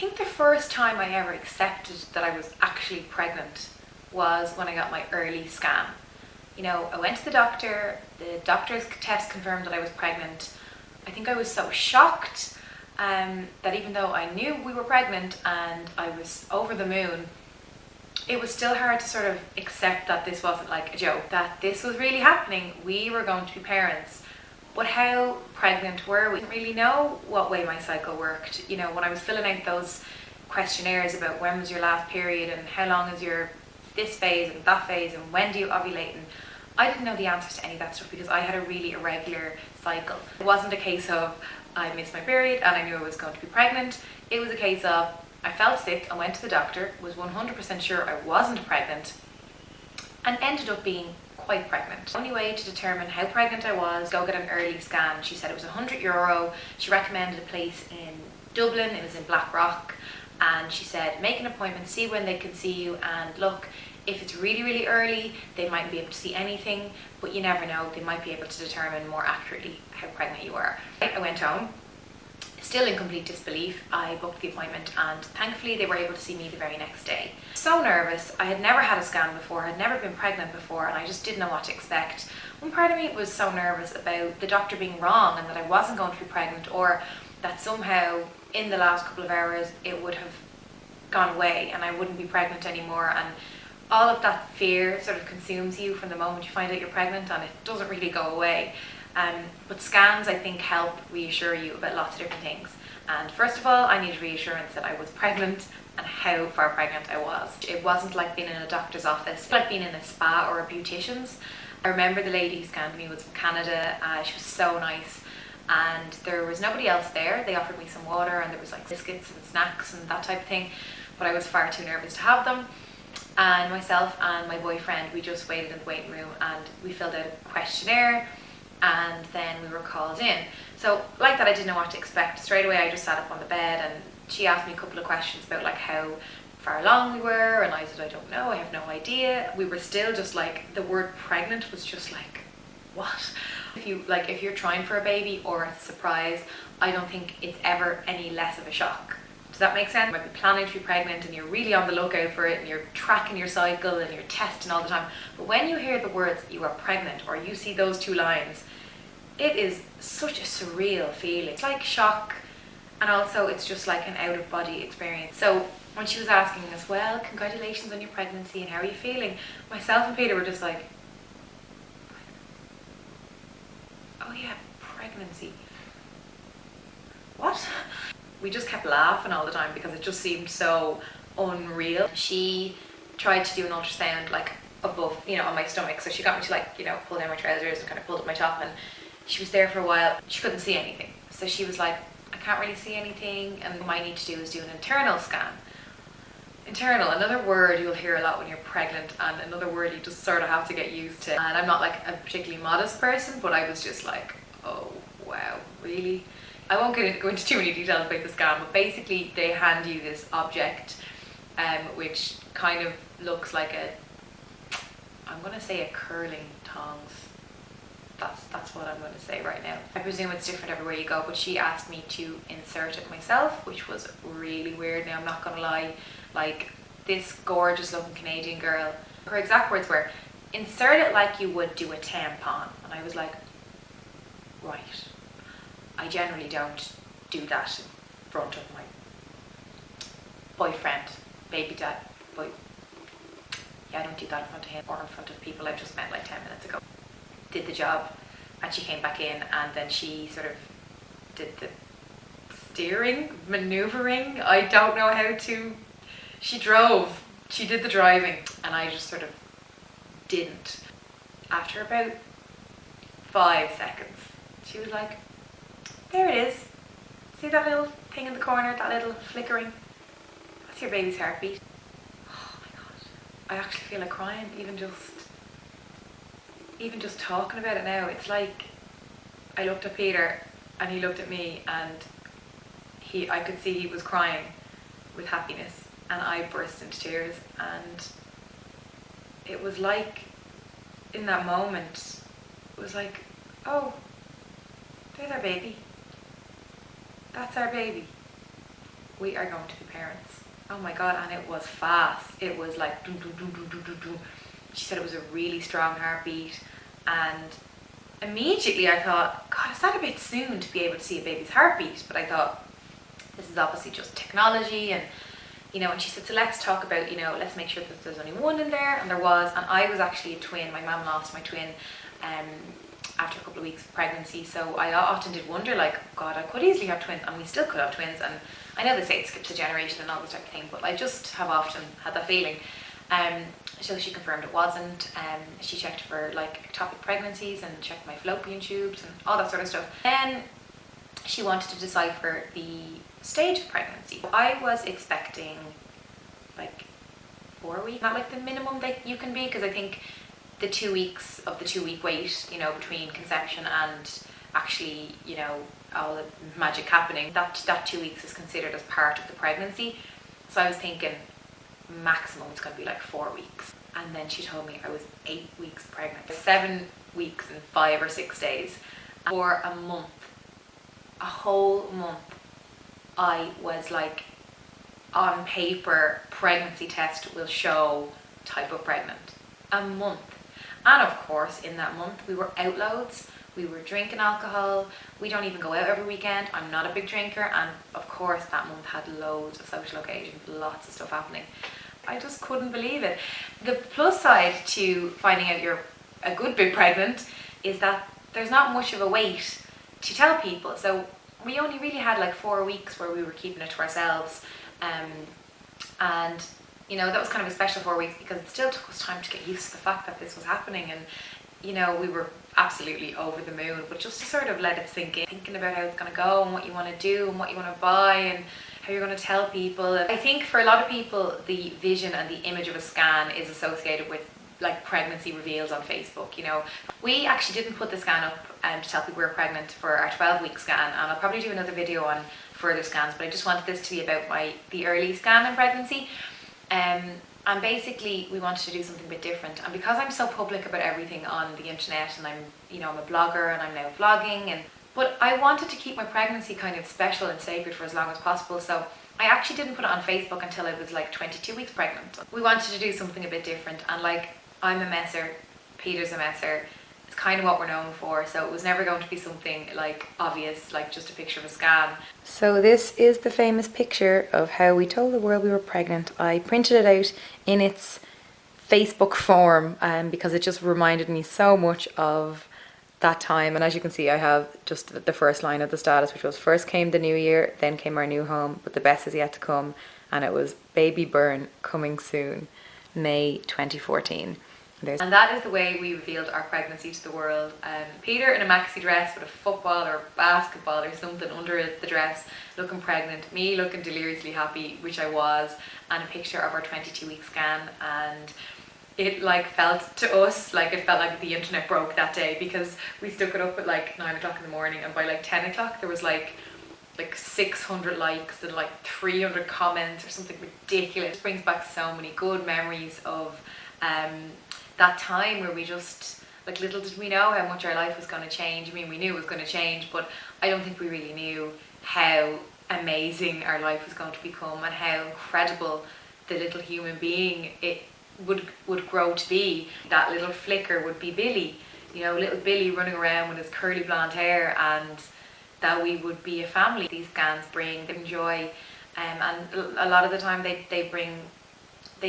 think the first time I ever accepted that I was actually pregnant was when I got my early scan. You know, I went to the doctor's test confirmed that I was pregnant. I think I was so shocked that even though I knew we were pregnant and I was over the moon, it was still hard to sort of accept that this wasn't like a joke, that this was really happening. We were going to be parents. But how pregnant were we? I didn't really know what way my cycle worked. You know, when I was filling out those questionnaires about when was your last period and how long is your this phase and that phase and when do you ovulate, and I didn't know the answers to any of that stuff because I had a really irregular cycle. It wasn't a case of I missed my period and I knew I was going to be pregnant. It was a case of I felt sick and went to the doctor, was 100% sure I wasn't pregnant, and ended up being quite pregnant. The only way to determine how pregnant I was, go get an early scan. She said it was €100. She recommended a place in Dublin, it was in Blackrock, and she said make an appointment, see when they can see you, and look, if it's really, really early, they mightn't be able to see anything, but you never know, they might be able to determine more accurately how pregnant you are. I went home, still in complete disbelief. I booked the appointment and thankfully they were able to see me the very next day. So nervous. I had never had a scan before, had never been pregnant before, and I just didn't know what to expect. One part of me was so nervous about the doctor being wrong and that I wasn't going to be pregnant, or that somehow in the last couple of hours it would have gone away and I wouldn't be pregnant anymore, and all of that fear sort of consumes you from the moment you find out you're pregnant, and it doesn't really go away. But scans, I think, help reassure you about lots of different things. And first of all, I needed reassurance that I was pregnant and how far pregnant I was. It wasn't like being in a doctor's office, like being in a spa or a beautician's. I remember the lady who scanned me was from Canada. She was so nice, and there was nobody else there. They offered me some water and there was like biscuits and snacks and that type of thing, but I was far too nervous to have them. And myself and my boyfriend, we just waited in the waiting room and we filled out a questionnaire, and then we were called in. So like that, I didn't know what to expect. Straight away I just sat up on the bed and she asked me a couple of questions about like how far along we were, and I said I don't know, I have no idea. We were still just like, the word pregnant was just like, what? If you're trying for a baby or a surprise, I don't think it's ever any less of a shock. Does that make sense? You might be planning to be pregnant and you're really on the lookout for it and you're tracking your cycle and you're testing all the time. But when you hear the words you are pregnant, or you see those two lines, it is such a surreal feeling. It's like shock, and also it's just like an out of body experience. So when she was asking us, well, congratulations on your pregnancy and how are you feeling? Myself and Peter were just like, oh yeah, pregnancy. What? We just kept laughing all the time because it just seemed so unreal. She tried to do an ultrasound like above, you know, on my stomach. So she got me to like, you know, pull down my trousers and kind of pulled up my top, and she was there for a while. She couldn't see anything. So she was like, I can't really see anything, and what I need to do is do an internal scan. Internal, another word you'll hear a lot when you're pregnant, and another word you just sort of have to get used to. And I'm not like a particularly modest person, but I was just like, oh wow, really? I won't go into too many details about the scan, but basically they hand you this object which kind of looks like I'm going to say a curling tongs. That's what I'm going to say right now. I presume it's different everywhere you go, but she asked me to insert it myself, which was really weird. Now I'm not going to lie, like this gorgeous looking Canadian girl, her exact words were, insert it like you would do a tampon. And I was like, right. I generally don't do that in front of my boyfriend, baby dad, but yeah, I don't do that in front of him or in front of people I've just met like 10 minutes ago. Did the job, and she came back in, and then she sort of did the steering, maneuvering, I don't know how to, she drove, she did the driving, and I just sort of didn't. After about 5 seconds, she was like, there it is. See that little thing in the corner, that little flickering? That's your baby's heartbeat. Oh my god. I actually feel like crying even just talking about it now. It's like I looked at Peter and he looked at me, and I could see he was crying with happiness, and I burst into tears. And it was like, in that moment, it was like, oh, there's our baby. That's our baby. we are going to be parents. Oh my God, and it was fast. It was like, doo, doo, doo, doo, doo, doo, doo. She said it was a really strong heartbeat, and immediately I thought, God, is that a bit soon to be able to see a baby's heartbeat? But I thought, this is obviously just technology, and and she said, so let's talk about, let's make sure that there's only one in there, and there was, and I was actually a twin. My mum lost my twin after a couple of weeks of pregnancy, so I often did wonder, like, God, I could easily have twins, and we still could have twins, and I know they say it skips a generation and all this type of thing, but I just have often had that feeling. So she confirmed it wasn't. She checked for like ectopic pregnancies and checked my fallopian tubes and all that sort of stuff. Then she wanted to decipher the stage of pregnancy. I was expecting like 4 weeks, not like the minimum that you can be, because I think the 2 weeks of the 2 week wait, between conception and actually, all the magic happening, that 2 weeks is considered as part of the pregnancy. So I was thinking maximum it's going to be like 4 weeks. And then she told me I was 8 weeks pregnant. 7 weeks and 5 or 6 days. For a month, a whole month, I was like, on paper, pregnancy test will show type of pregnant. A month. And of course, in that month, we were out loads. We were drinking alcohol. We don't even go out every weekend. I'm not a big drinker. And of course, that month had loads of social occasions, lots of stuff happening. I just couldn't believe it. The plus side to finding out you're a good bit pregnant is that there's not much of a wait to tell people. So we only really had like 4 weeks where we were keeping it to ourselves. And that was kind of a special 4 weeks because it still took us time to get used to the fact that this was happening. And we were absolutely over the moon, but just to sort of let it sink in, thinking about how it's going to go and what you want to do and what you want to buy and how you're going to tell people. I think for a lot of people, the vision and the image of a scan is associated with like pregnancy reveals on Facebook. We actually didn't put the scan up to tell people we were pregnant for our 12-week scan, and I'll probably do another video on further scans, but I just wanted this to be about the early scan in pregnancy. And basically we wanted to do something a bit different, and because I'm so public about everything on the internet, and I'm a blogger and I'm now vlogging, but I wanted to keep my pregnancy kind of special and sacred for as long as possible, so I actually didn't put it on Facebook until I was like 22 weeks pregnant. We wanted to do something a bit different, and like, I'm a messer, Peter's a messer, it's kind of what we're known for, so it was never going to be something like obvious, like just a picture of a scan. So this is the famous picture of how we told the world we were pregnant. I printed it out in its Facebook form because it just reminded me so much of that time. And as you can see, I have just the first line of the status, which was, first came the new year, then came our new home, but the best is yet to come. And it was baby burn coming soon, May 2014. And that is the way we revealed our pregnancy to the world. Peter in a maxi dress with a football or basketball or something under the dress, looking pregnant, me looking deliriously happy, which I was, and a picture of our 22-week scan. And it felt to us like it felt like the internet broke that day, because we stuck it up at like 9 o'clock in the morning, and by like 10 o'clock there was like 600 likes and like 300 comments or something ridiculous. It brings back so many good memories of that time where we just, like, little did we know how much our life was going to change. I mean, we knew it was going to change, but I don't think we really knew how amazing our life was going to become and how incredible the little human being it would grow to be. That little flicker would be Billy, little Billy running around with his curly blonde hair, and that we would be a family. These scans bring joy, and a lot of the time they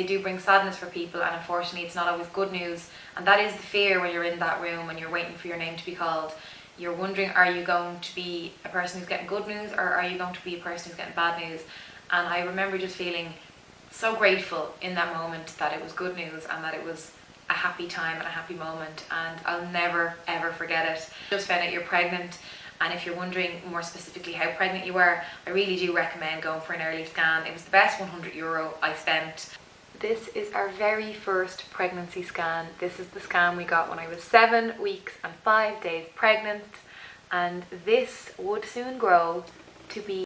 do bring sadness for people, and unfortunately it's not always good news. And that is the fear when you're in that room and you're waiting for your name to be called. You're wondering, are you going to be a person who's getting good news, or are you going to be a person who's getting bad news? And I remember just feeling so grateful in that moment that it was good news and that it was a happy time and a happy moment, and I'll never ever forget it. Just found out you're pregnant, and if you're wondering more specifically how pregnant you are, I really do recommend going for an early scan. It was the best €100 I spent. This is our very first pregnancy scan. This is the scan we got when I was 7 weeks and 5 days pregnant, and this would soon grow to be